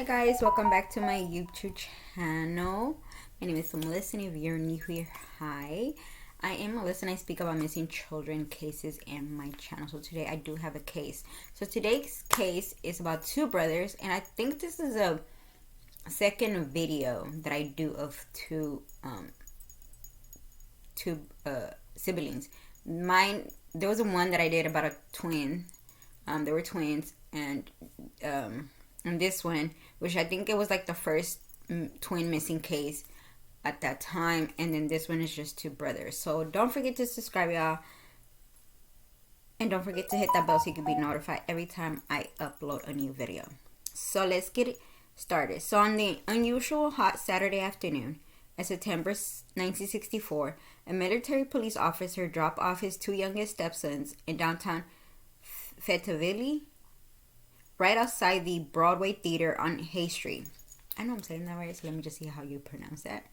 Hi guys, welcome back to my YouTube channel. My name is Melissa, and if you're new here, hi. I am Melissa and I speak about missing children cases in my channel. So today I do have a case. So today's case is about two brothers, and I think this is a second video that I do of two siblings. There was one that I did about a twin. They were twins, and this one, which I think it was like the first twin missing case at that time, and then this one is just two brothers. So don't forget to subscribe, y'all, and don't forget to hit that bell so you can be notified every time I upload a new video. So let's get it started. So on the unusual hot Saturday afternoon in September 1964, a military police officer dropped off his two youngest stepsons in downtown Fayetteville, right outside the Broadway Theater on Hay Street. I know I'm saying that right, so let me just see how you pronounce that.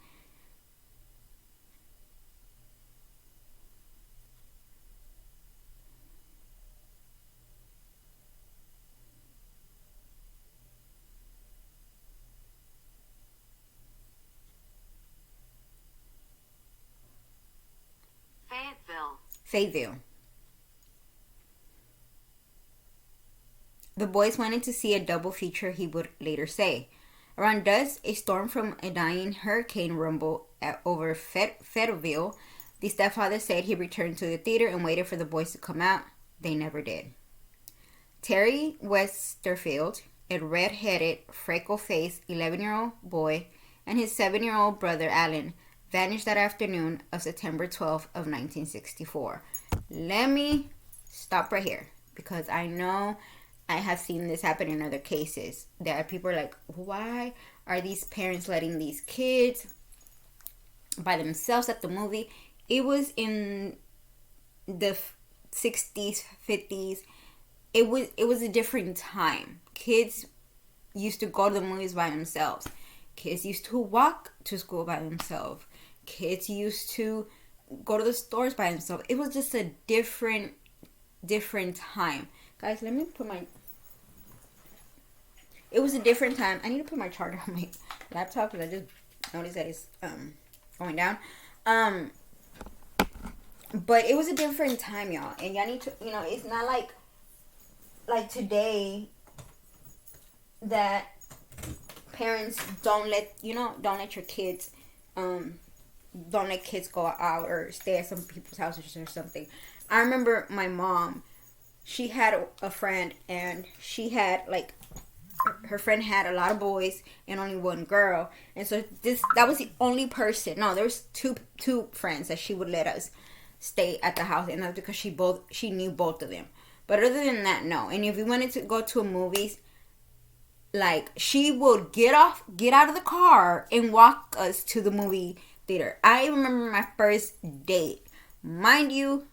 Fayetteville. The boys wanted to see a double feature, he would later say. Around dusk, a storm from a dying hurricane rumbled over Fayetteville. The stepfather said he returned to the theater and waited for the boys to come out. They never did. Terry Westerflied, a red-headed, freckle-faced 11-year-old boy, and his 7-year-old brother Alan vanished that afternoon of September 12th of 1964. Let me stop right here, because I know I have seen this happen in other cases. That people are like, why are these parents letting these kids by themselves at the movie? It was in the 60s, 50s. It was a different time. Kids used to go to the movies by themselves. Kids used to walk to school by themselves. Kids used to go to the stores by themselves. It was just a different time. Guys, let me put my... It was a different time. I need to put my charger on my laptop because I just noticed that it's going down. But it was a different time, y'all. And y'all need to, it's not like today that parents don't let your kids, don't let kids go out or stay at some people's houses or something. I remember my mom, she had a friend, and she had her friend had a lot of boys and only one girl, and so that was the only person. No, there was two friends that she would let us stay at the house, and that's because she knew both of them. But other than that, no. And if we wanted to go to a movies, she would get out of the car and walk us to the movie theater. I remember my first date. Mind you,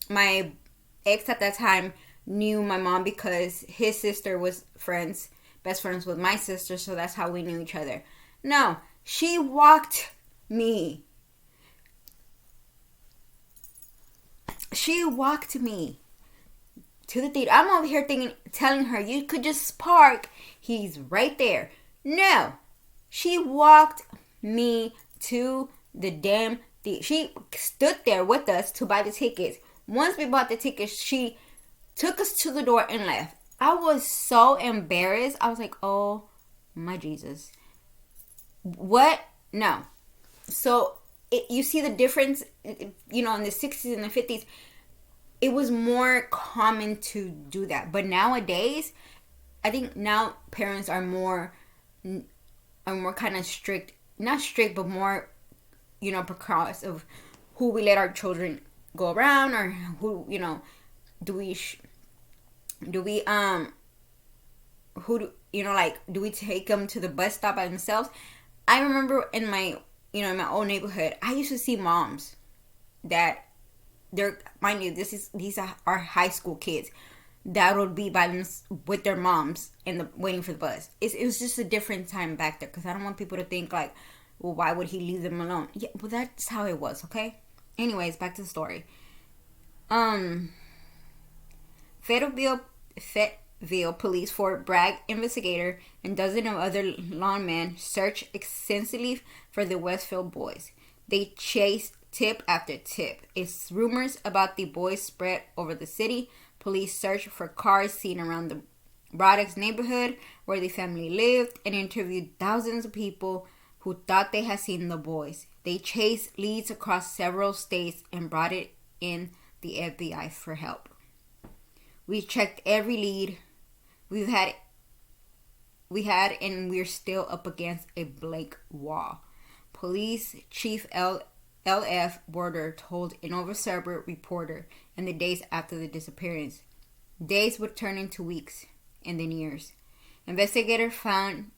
my ex at that time knew my mom because his sister was best friends with my sister, so that's how we knew each other. No, she walked me. She walked me to the theater. I'm over here telling her, you could just park. He's right there. No, she walked me to the damn theater. She stood there with us to buy the tickets. Once we bought the tickets, she took us to the door and left. I was so embarrassed. I was like, oh my Jesus. What? No. So you see the difference, in the 60s and the 50s, it was more common to do that. But nowadays, I think now parents are more kind of strict. Not strict, but more, precautious of who we let our children go around, or who, do we take them to the bus stop by themselves? I remember in my old neighborhood, I used to see moms that mind you, these are high school kids that would be with their moms waiting for the bus. It was just a different time back there, because I don't want people to think well, why would he leave them alone? Yeah, well, that's how it was. Okay. Anyways, back to the story. Fayetteville Fayetteville Police Fort Bragg investigator and dozens of other lawmen searched extensively for the Westfield boys. They chased tip after tip. As rumors about the boys spread over the city, police searched for cars seen around the Braddock's neighborhood where the family lived and interviewed thousands of people who thought they had seen the boys. They chased leads across several states and brought it in the FBI for help. We checked every lead we had and we're still up against a blank wall. Police Chief L.F. Border told an over-suburb reporter in the days after the disappearance. Days would turn into weeks and then years. Investigators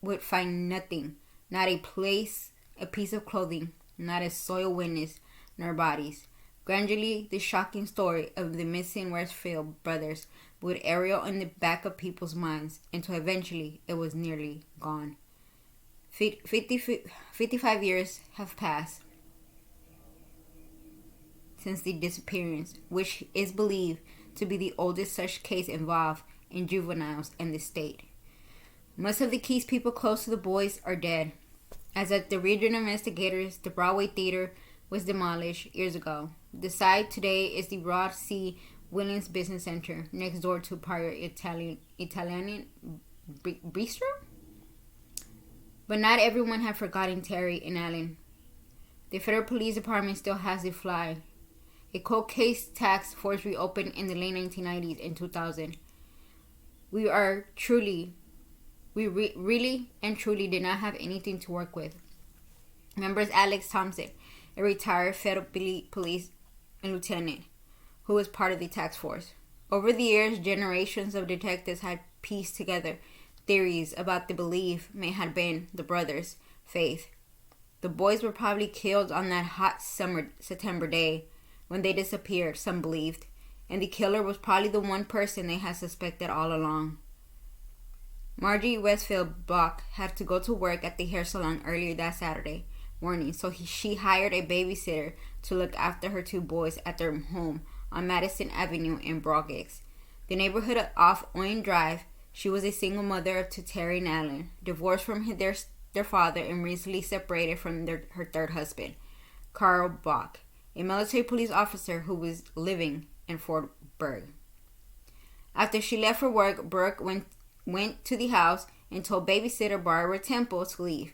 would find nothing, not a piece of clothing, not a soil witness, nor bodies. Gradually, the shocking story of the missing Westfield brothers would aerial in the back of people's minds until eventually it was nearly gone. 55 years have passed since the disappearance, which is believed to be the oldest such case involved in juveniles in the state. Most of the key people close to the boys are dead. As at the regional investigators, the Broadway Theater was demolished years ago. The site today is the Rod C. Williams Business Center, next door to prior Italian bistro. But not everyone had forgotten Terry and Alan. The Federal Police Department still has the fly. A cold case task force reopened in the late 1990s and 2000. We really and truly did not have anything to work with. Members Alex Thompson, a retired federal police lieutenant who was part of the task force. Over the years, generations of detectives had pieced together theories about the belief may have been the brothers' faith. The boys were probably killed on that hot September day when they disappeared, some believed, and the killer was probably the one person they had suspected all along. Margie Westfield Block had to go to work at the hair salon earlier that Saturday morning, so she hired a babysitter to look after her two boys at their home on Madison Avenue in Broadgate, the neighborhood off Owen Drive. She was a single mother to Terry and Alan, divorced from their father and recently separated from her third husband, Carl Block, a military police officer who was living in Fort Bragg. After she left for work, Burke went to the house and told babysitter Barbara Temple to leave.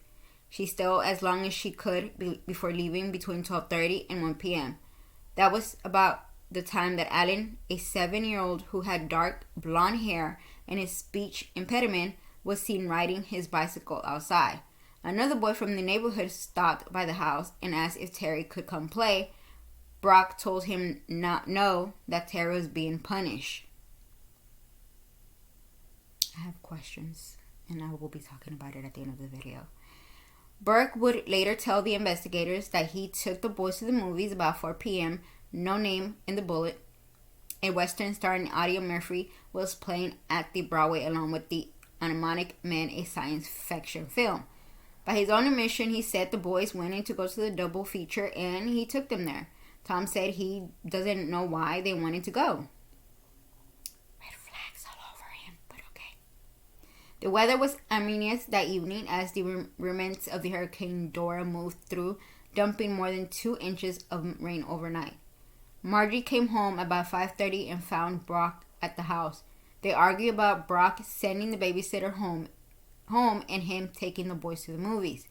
She stayed as long as she could before leaving between 12:30 and 1 p.m. That was about the time that Alan, a 7-year-old who had dark blonde hair and a speech impediment, was seen riding his bicycle outside. Another boy from the neighborhood stopped by the house and asked if Terry could come play. Brock told him no, that Terry was being punished. I have questions, and I will be talking about it at the end of the video. Burke would later tell the investigators that he took the boys to the movies about 4 p.m. No name in the bullet. A Western starring Audie Murphy was playing at the Broadway along with The Animatic Men, a science fiction film. By his own admission, he said the boys went in to go to the double feature and he took them there. Tom said he doesn't know why they wanted to go. Red flags all over him, but okay. The weather was ominous that evening as the remnants of the Hurricane Dora moved through, dumping more than 2 inches of rain overnight. Margie came home about 5:30 and found Brock at the house. They argued about Brock sending the babysitter home and him taking the boys to the movies.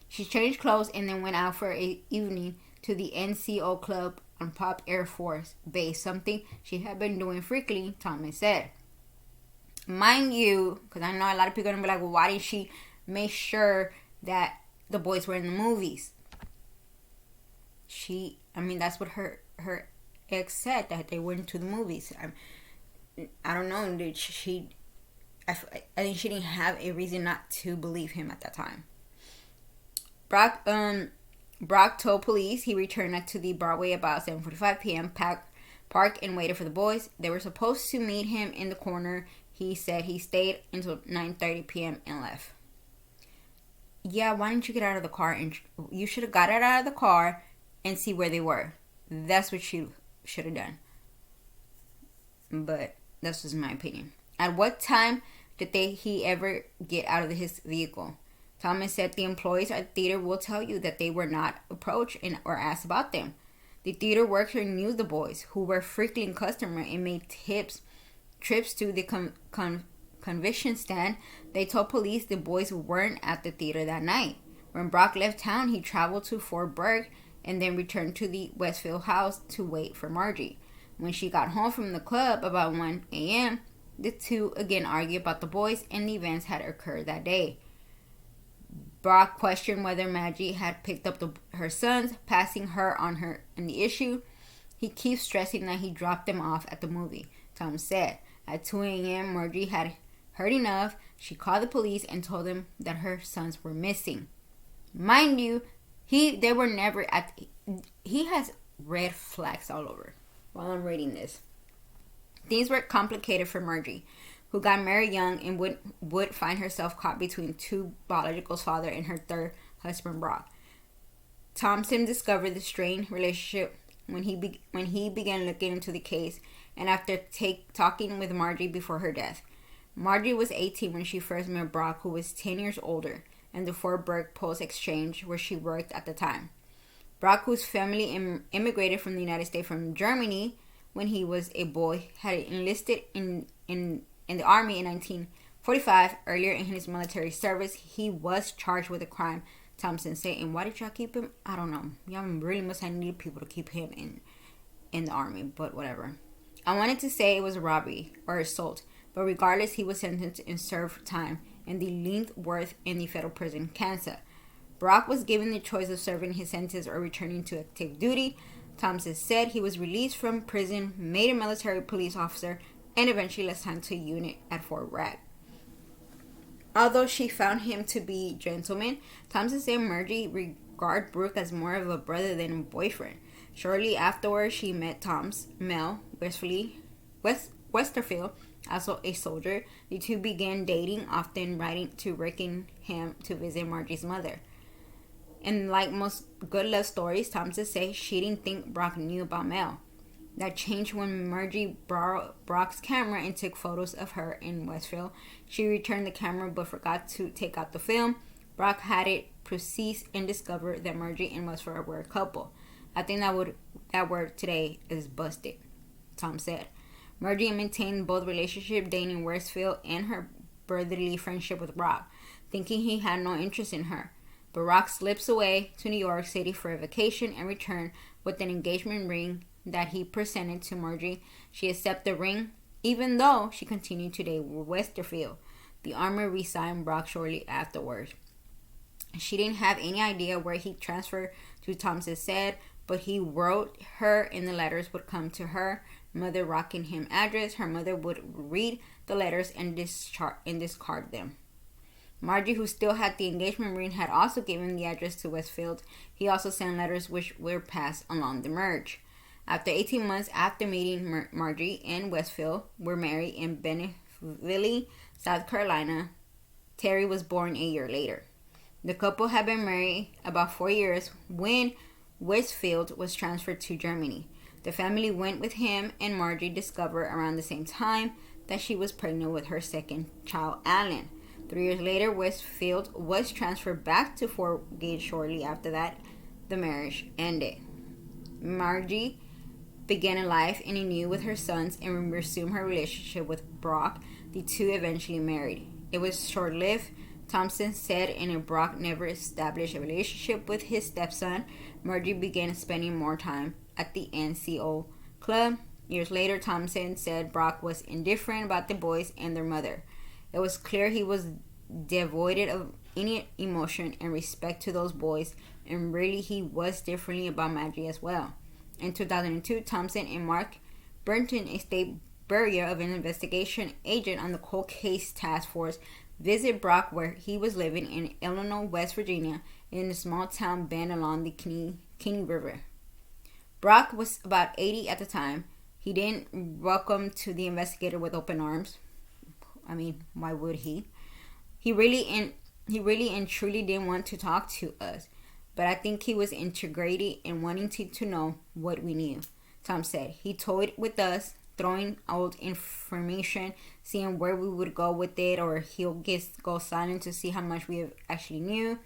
She changed clothes and then went out for an evening to the NCO club on Pop Air Force Base, something she had been doing frequently, Thomas said. Mind you, because I know a lot of people are going to be like, well, why didn't she make sure that the boys were in the movies? That's what her ex said, that they went to the movies. I don't know. I think she didn't have a reason not to believe him at that time. Brock told police he returned to the Broadway about 7:45 p.m., parked and waited for the boys. They were supposed to meet him in the corner. He said he stayed until 9:30 p.m. and left. Yeah, why didn't you get out of the car? And you should have got out of the car and see where they were. That's what you should have done. But that's just my opinion. At what time did he ever get out of his vehicle? Thomas said the employees at the theater will tell you that they were not approached or asked about them. The theater worker knew the boys, who were frequent customers, and made trips to the convention stand. They told police the boys weren't at the theater that night. When Brock left town, he traveled to Fort Bragg and then returned to the Westfield house to wait for Margie. When she got home from the club about 1 a.m., the two again argued about the boys and the events had occurred that day. Brock questioned whether Margie had picked up her sons, passing her on the issue. He keeps stressing that he dropped them off at the movie, Tom said. At 2 a.m., Margie had heard enough. She called the police and told them that her sons were missing. Mind you, they were never at. He has red flags all over while I'm reading this. Things were complicated for Margie, who got married young and would find herself caught between two biological father and her third husband, Brock. Thompson discovered the strained relationship when he began looking into the case, and after talking with Margie before her death. Margie was 18 when she first met Brock, who was 10 years older, in the Fort Bragg Post Exchange where she worked at the time. Brock, whose family immigrated from the United States from Germany when he was a boy, had enlisted in the Army in 1945. Earlier in his military service, he was charged with a crime, Thompson said. And why did y'all keep him? I don't know. Y'all really must have needed people to keep him in the Army, but whatever. I wanted to say it was robbery or assault, but regardless, he was sentenced and served time in the Leavenworth in the federal prison, Kansas. Brock was given the choice of serving his sentence or returning to active duty. Thompson said he was released from prison, made a military police officer, and eventually assigned to a unit at Fort Bragg. Although she found him to be a gentleman, Thompson said Margie regarded Brooke as more of a brother than a boyfriend. Shortly afterwards, she met Mel Westerflied, also a soldier. The two began dating, often riding to Rickingham to visit Margie's mother. And like most good love stories, Thompson says she didn't think Brock knew about Mel. That changed when Margie borrowed Brock's camera and took photos of her in Westfield. She returned the camera but forgot to take out the film. Brock had it proceed and discovered that Margie and Westfield were a couple. I think that word today is busted, Tom said. Margie maintained both relationship dating Westfield and her brotherly friendship with Brock, thinking he had no interest in her. But Brock slips away to New York City for a vacation and returned with an engagement ring that he presented to Margie. She accepted the ring, even though she continued to date Westerfield. The Army resigned Brock shortly afterwards. She didn't have any idea where he transferred to, Thompson said, but he wrote her and the letters would come to her mother Rockingham address. Her mother would read the letters and discard them. Margie, who still had the engagement ring, had also given the address to Westfield. He also sent letters which were passed along the marriage. After 18 months after meeting, Margie and Westfield were married in Bentonville, South Carolina. Terry was born a year later. The couple had been married about 4 years when Westfield was transferred to Germany. The family went with him, and Margie discovered around the same time that she was pregnant with her second child, Alan. 3 years later, Westfield was transferred back to Fort Bragg. Shortly after that, the marriage ended. Margie began a life anew with her sons and resumed her relationship with Brock. The two eventually married. It was short-lived, Thompson said, and Brock never established a relationship with his stepson. Margie began spending more time at the NCO club. Years later, Thompson said Brock was indifferent about the boys and their mother. It was clear he was devoid of any emotion and respect to those boys, and really he was differently about Margie as well. In 2002, Thompson and Mark Burton, a state bureau of an investigation agent on the cold case task force, visited Brock where he was living in Illinois, West Virginia, in a small town bend along the Kenny River. Brock was about 80 at the time. He didn't welcome to the investigator with open arms. I mean, why would he? He really and truly didn't want to talk to us. But I think he was integrated and wanting to know what we knew. Tom said he toyed with us throwing out information, seeing where we would go with it, or he'll go silent to see how much we actually knew.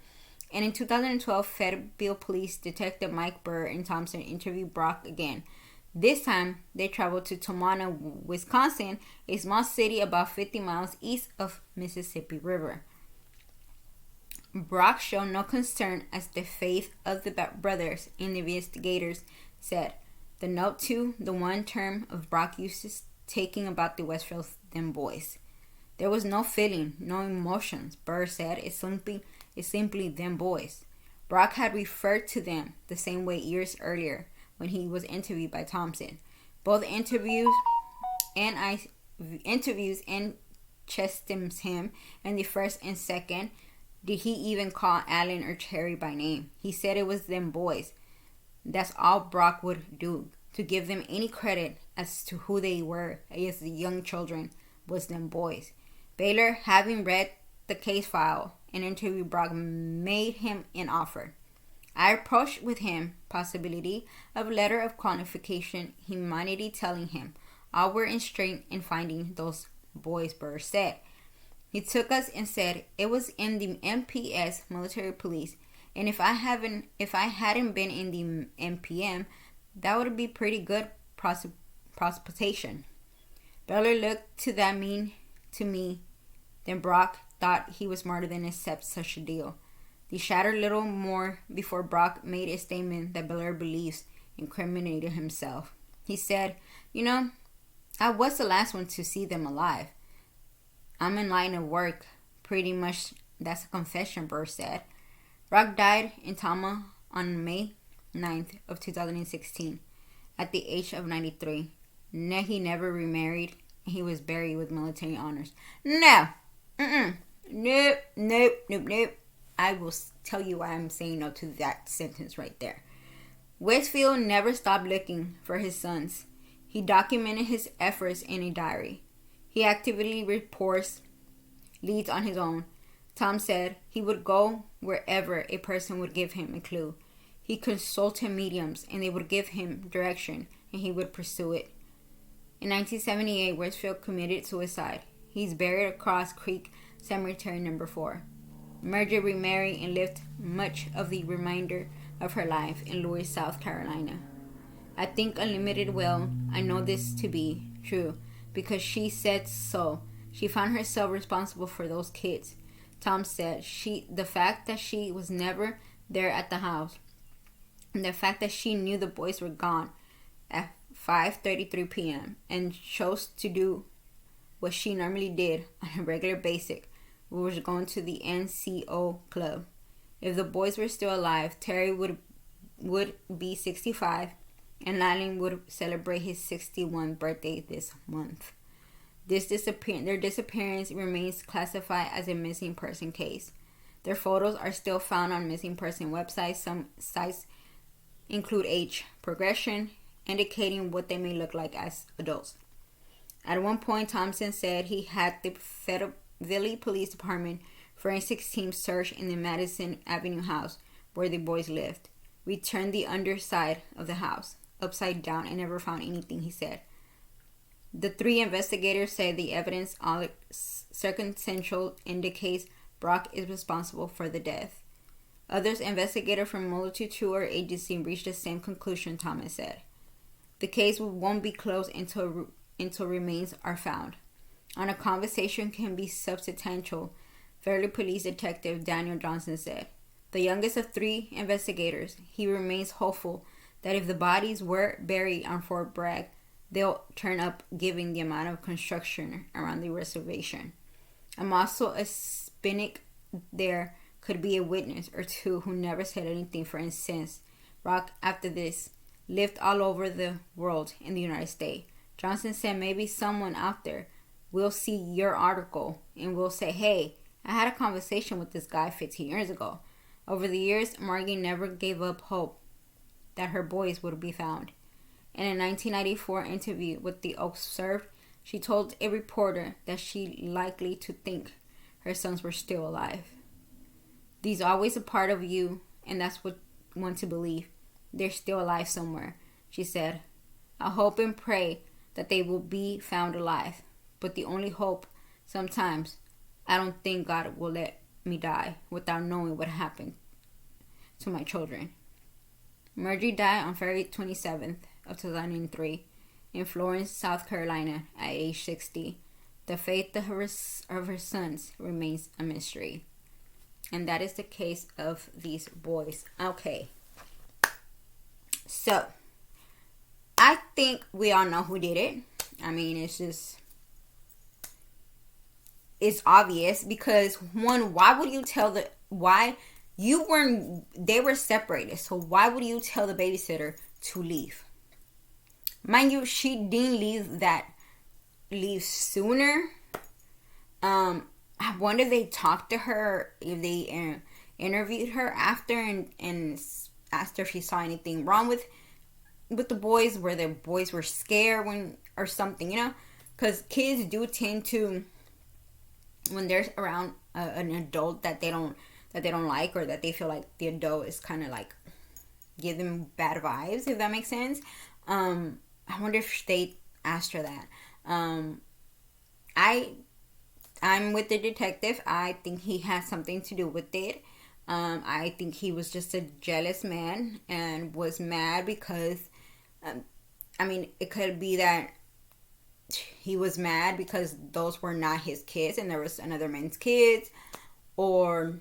And in 2012, Fayetteville Police Detective Mike Burr and Thompson interviewed Brock again. This time, they traveled to Tomana, Wisconsin, a small city about 50 miles east of Mississippi River. Brock showed no concern as the fate of the brothers, and the investigators said. The note to the one term of Brock uses taking about the Westfield them boys. There was no feeling, no emotions, Burr said. It's simply them boys. Brock had referred to them the same way years earlier when he was interviewed by Thompson. Both interviews and chastised him, and the first and second, did he even call Alan or Cherry by name? He said it was them boys. That's all Brock would do, to give them any credit as to who they were as the young children, was them boys. Baylor, having read the case file and interviewed Brock, made him an offer. I approached with him possibility of letter of qualification, humanity, telling him all were in strength in finding those boys, Burr said. He took us and said it was in the MPS military police, and if I hadn't been in the MPM, that would be pretty good prosecution. Baylor looked to that mean to me. Then Brock thought he was smarter than accept such a deal. They chattered little more before Brock made a statement that Baylor believes incriminated himself. He said, I was the last one to see them alive. I'm in line of work. Pretty much that's a confession, Burr said. Brock died in Tama on May 9th of 2016 at the age of 93. He never remarried, and he was buried with military honors. No. Nope. I will tell you why I'm saying no to that sentence right there. Westfield never stopped looking for his sons. He documented his efforts in a diary. He actively reports leads on his own. Tom said he would go wherever a person would give him a clue. He consulted mediums and they would give him direction and he would pursue it. In 1978, Westfield committed suicide. He's buried across Creek Cemetery No. 4. Margaret remarried and lived much of the remainder of her life in Louis, South Carolina. I think Unlimited will. I know this to be true because she said so. She found herself responsible for those kids. Tom said the fact that she was never there at the house, and the fact that she knew the boys were gone at 5:33 p.m. and chose to do what she normally did on a regular basis, which was going to the NCO club. If the boys were still alive, Terry would be 65 and Lylin would celebrate his 61st birthday this month. Their disappearance remains classified as a missing person case. Their photos are still found on missing person websites. Some sites include age progression, indicating what they may look like as adults. At one point, Thompson said he had the Fayetteville Police Department forensics team search in the Madison Avenue house where the boys lived. We turned the underside of the house upside down and never found anything, he said. The three investigators said the evidence all circumstantial indicates Brock is responsible for the death. Others investigators from multitude or agency reached the same conclusion, Thomas said. The case won't be closed until remains are found. On a conversation can be substantial, Fairleigh Police Detective Daniel Johnson said. The youngest of three investigators, he remains hopeful that if the bodies were buried on Fort Bragg, they'll turn up given the amount of construction around the reservation. I'm also a cynic there could be a witness or two who never said anything. For instance, Brock, after this, lived all over the world in the United States. Johnson said maybe someone out there will see your article and will say, hey, I had a conversation with this guy 15 years ago. Over the years, Margie never gave up hope that her boys would be found. In a 1994 interview with The Observer, she told a reporter that she likely to think her sons were still alive. These are always a part of you, and that's what you want to believe. They're still alive somewhere, she said. I hope and pray that they will be found alive. But the only hope, sometimes, I don't think God will let me die without knowing what happened to my children. Marjorie died on February 27th of 2003 in Florence, South Carolina at age 60. The fate of her sons remains a mystery. And that is the case of these boys. Okay. So, I think we all know who did it. I mean, it's obvious because, one, why would you tell they were separated, so why would you tell the babysitter to leave? Mind you, she didn't leave sooner. I wonder if they talked to her, if they interviewed her after and asked her if she saw anything wrong with the boys, where the boys were scared or something, because kids do tend to, when they're around an adult that they don't like, or that they feel like the adult is kind of like give them bad vibes, if that makes sense. I wonder if they asked her that. I'm with the detective. I think he has something to do with it. I think he was just a jealous man and was mad because, it could be that he was mad because those were not his kids and there was another man's kids, or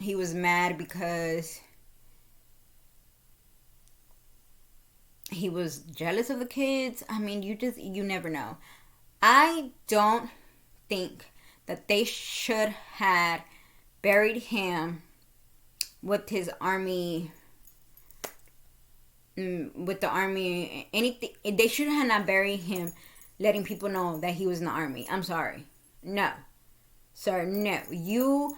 he was mad because he was jealous of the kids. You never know. I don't think that they should have buried him with his army, with the army, anything. They should have not buried him letting people know that he was in the army. I'm sorry. No. Sir, no. You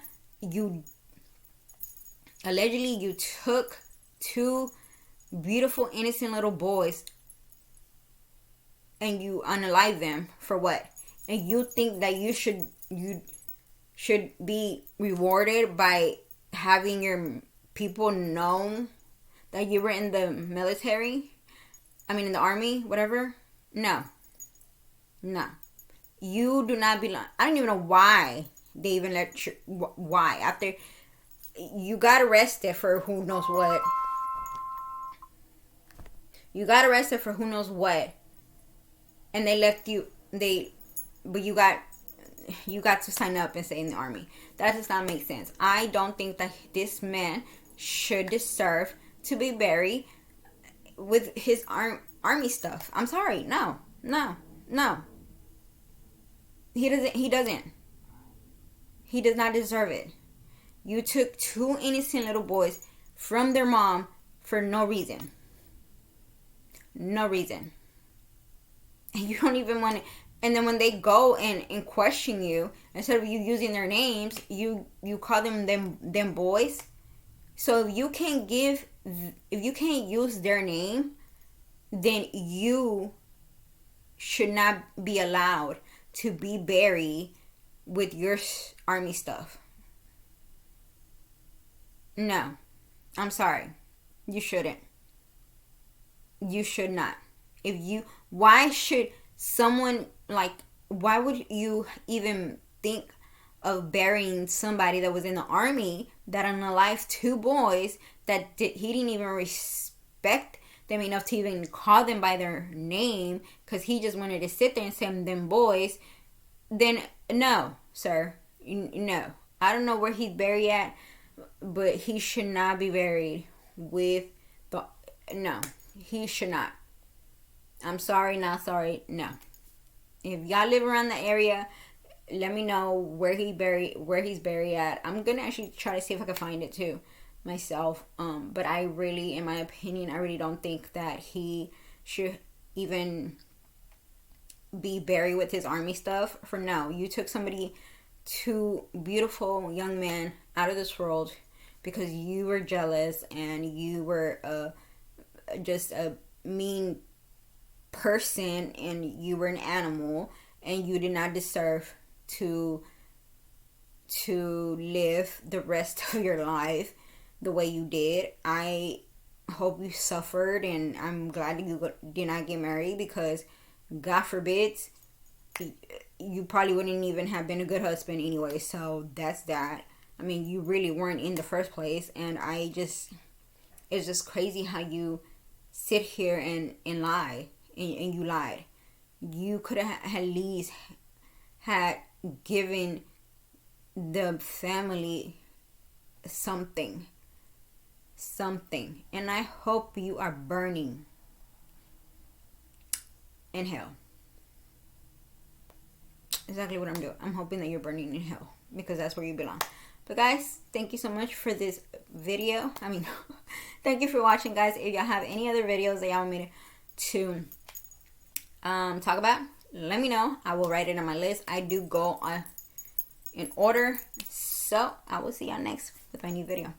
allegedly you took two beautiful, innocent little boys and you unalive them for what? And you think that you should be rewarded by having your people know that you were in the military? In the army, whatever? No. You do not belong. I don't even know why they even let you. Why? After you got arrested for who knows what. And they left you. But you got to sign up and stay in the army. That does not make sense. I don't think that this man should deserve to be buried with his army stuff. I'm sorry. No. He doesn't. He does not deserve it. You took two innocent little boys from their mom for no reason. No reason. And you don't even want to. And then when they go and question you, instead of you using their names, you call them boys. So if you can't use their name, then you should not be allowed to be buried with your army stuff. No. I'm sorry. You shouldn't. You should not. Why would you even think of burying somebody that was in the army that unalived two boys that he didn't even respect them enough to even call them by their name, because he just wanted to sit there and say them boys? Then no, sir. No. I don't know where he's buried at, but he should not be buried with no. He should not. I'm sorry, not sorry, no. If y'all live around the area, let me know where he's buried at. I'm gonna actually try to see if I can find it too myself. But I really, in my opinion, I really don't think that he should even be buried with his army stuff. For no, you took two beautiful young men out of this world because you were jealous and you were just a mean person and you were an animal and you did not deserve to live the rest of your life the way you did. I hope you suffered, and I'm glad you did not get married, because God forbids, you probably wouldn't even have been a good husband anyway. So that's that. I mean, you really weren't in the first place. And it's just crazy how you sit here and lie. And you lied. You could have at least had given the family something. And I hope you are burning in hell. Exactly what I'm doing. I'm hoping that you're burning in hell, because that's where you belong. But guys, thank you so much for this video. I mean, thank you for watching, guys. If y'all have any other videos that y'all want me to talk about, let me know. I will write it on my list. I do go in order. So I will see y'all next with my new video.